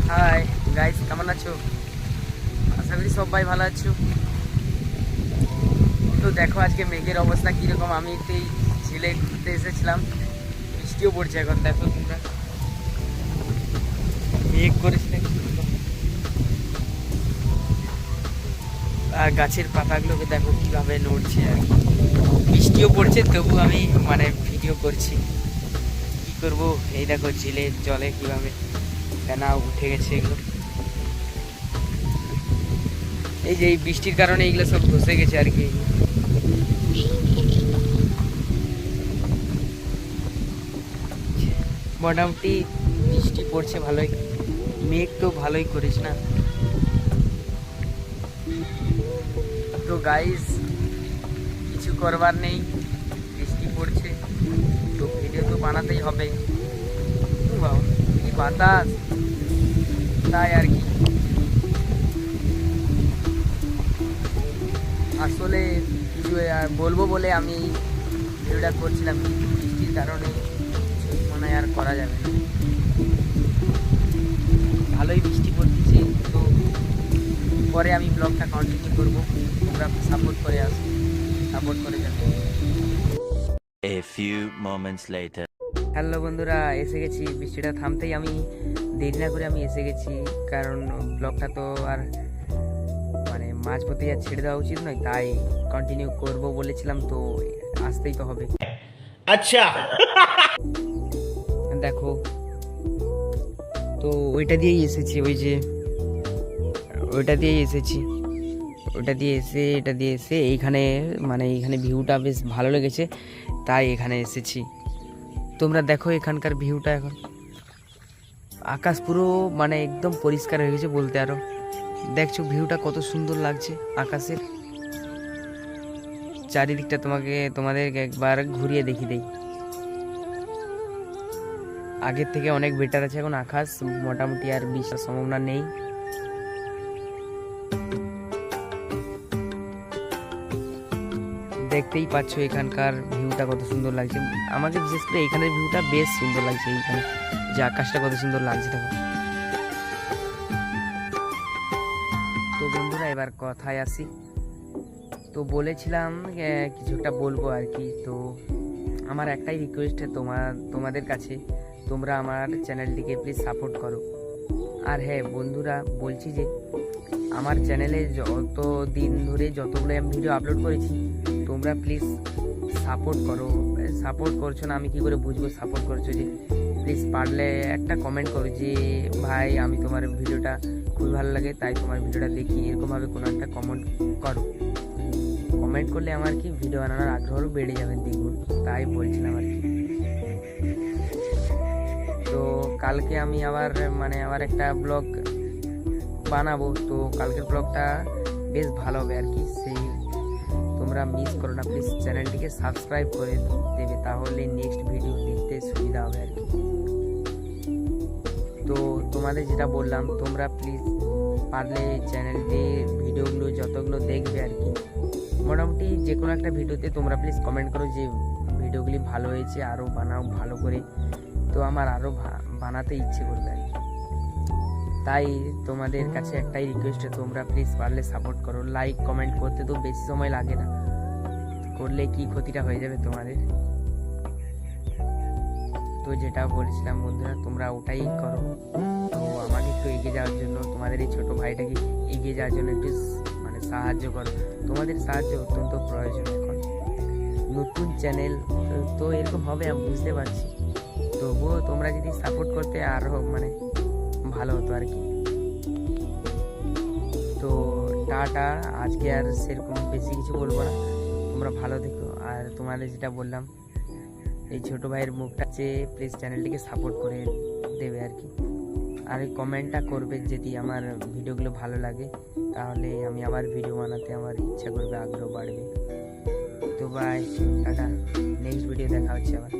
Hi guys, কেমন আছো? আশা করি সবাই ভালো আছো। তো দেখো আজকে মেঘের অবস্থা কিরকম। আমি একটু এই ঝিলে ঘুরতে এসেছিলাম, বৃষ্টিও পড়ছে এখন। দেখো তোমরা, মেঘ করেছে আর গাছের পাতাগুলোকে দেখো কিভাবে নড়ছে। আর বৃষ্টিও পড়ছে, তবু আমি ভিডিও করছি। কি করব, এই দেখো ঝিলের জলে কিভাবে ফেনা উঠে গেছে এগুলো। এই যে এই বৃষ্টির কারণে এগুলো সব ধসে গেছে আর কি। মোটামুটি বৃষ্টি পড়ছে ভালোই, মেঘ তো ভালোই করিস না। তো গাইস, কিছু করবার নেই, বৃষ্টি পড়ছে তো ভিডিও তো বানাতেই হবে। কি বাতাস, তাই আর কি। আসলে কিছু বলবো বলে আমি ভিডিওটা করছিলাম, বৃষ্টির কারণে আর করা যাবে না। ভালোই বৃষ্টি পড়তেছে, তো পরে আমি ব্লগটা কন্টিনিউ করবো। তোমরা সাপোর্ট করে আসো, সাপোর্ট করে যাবে। A few moments later. Hello বন্ধুরা, এসে গেছি। বৃষ্টিটা থামতেই আমি দেরি না করে আমি এসে গেছি, কারণ ব্লগটা তো আর মাঝপথে আর ছেড়ে দেওয়া উচিত নয়, তাই কন্টিনিউ করব বলেছিলাম, তো আসতেই তো হবে। আচ্ছা দেখো, তো ওইটা দিয়েই এসেছি, ওই যে ওইটা দিয়েই এসেছি, ওইটা দিয়ে এসে এটা দিয়ে এসে এইখানে এইখানে ভিউটা বেশ ভালো লেগেছে, তাই এখানে এসেছি। তোমরা দেখো এখানকার ভিউটা। এখন আকাশ পুরো একদম পরিষ্কার হয়ে গেছে বলতে আরো। দেখছো ভিউটা কত সুন্দর লাগছে আকাশের। চারিদিকটা তোমাদেরকে একবার ঘুরিয়ে দেখি দেই। আগের থেকে অনেক বেটার আছে এখন আকাশ, মোটামুটি আর বৃষ্টির সম্ভাবনা নেই। দেখতেই পাচ্ছ এখানকার ভিউটা কত সুন্দর লাগছে। আমাকে বিশেষ করে এখানের ভিউটা বেশ সুন্দর লাগছে। এইখানে যে আকাশটা কত সুন্দর লাগছে দেখো। তো বন্ধুরা, এবার কথায় আসি। তো বলেছিলাম কিছু একটা বলবো আর কি। তো আমার একটাই রিকোয়েস্ট তোমাদের কাছে, তোমরা আমার চ্যানেলটিকে প্লিজ সাপোর্ট করো। আর হ্যাঁ বন্ধুরা, বলছি যে আমার চ্যানেলে যত দিন ধরে যতগুলো আমি ভিডিও আপলোড করেছি, তোমরা প্লিজ সাপোর্ট করো। সাপোর্ট করছো না, আমি কি করে বুঝবো সাপোর্ট করছো? যে প্লিজ পারলে একটা কমেন্ট করো যে ভাই, আমি তোমার ভিডিওটা খুবই ভালো লাগে, তাই তোমার ভিডিওটা দেখি, এরকমভাবে কোনো একটা কমেন্ট করো। কমেন্ট করলে আমার কি ভিডিও বানানোর আগ্রহ বেড়ে যাবে দ্বিগুণ, তাই বলছিলাম আর কি। তো কালকে আমি আবার একটা ব্লগ বানাবো, তো কালকের ব্লগটা বেশ ভালো হবে আর কি। সেই তোমরা মিস করো না, প্লিজ চ্যানেলটিকে সাবস্ক্রাইব করে দেবে, তাহলে নেক্সট ভিডিও দেখতে সুবিধা হবে আর কি। তো তোমাদের যেটা বললাম, তোমরা প্লিজ পারলে চ্যানেলটির ভিডিওগুলো যতগুলো দেখবে আর কি, মোটামুটি যে কোনো একটা ভিডিওতে তোমরা প্লিজ কমেন্ট করো যে ভিডিওগুলি ভালো হয়েছে, আরও বানাও ভালো করে। তো আমার আরও বানাতে ইচ্ছে করবে আর কি। তাই তোমাদের কাছে একটাই রিকোয়েস্ট, তোমরা প্লিজ পারলে সাপোর্ট করো। লাইক কমেন্ট করতে তো বেশি সময় লাগে না, করলে কি ক্ষতিটা হয়ে যাবে তোমাদের। তো যেটা বলেছিলাম বন্ধুরা, তোমরা ওটাই করো। তো আমাকে একটু এগিয়ে যাওয়ার জন্য, তোমাদের এই ছোটো ভাইটাকে এগিয়ে যাওয়ার জন্য একটু সাহায্য করো। তোমাদের সাহায্য অত্যন্ত প্রয়োজন এখন। নতুন চ্যানেল তো এরকম হবে আমি বুঝতে পারছি, তবুও তোমরা যদি সাপোর্ট করতে আরও ভালো হতো আর কি। তো টাটা, আজকে আর সেরকম বেশি কিছু বলবো না। তোমরা ভালো থেকো। আর তোমাদের যেটা বললাম, এই ছোটো ভাইয়ের মুখটা প্লিজ চ্যানেলটিকে সাপোর্ট করে দেবে আর কি। আর এই কমেন্টটা করবে যদি আমার ভিডিওগুলো ভালো লাগে, তাহলে আমি আবার ভিডিও বানাতে আমার ইচ্ছা করবে, আগ্রহ বাড়বে। তো বাই, টাটা, নেক্সট ভিডিও দেখা হচ্ছে আবার।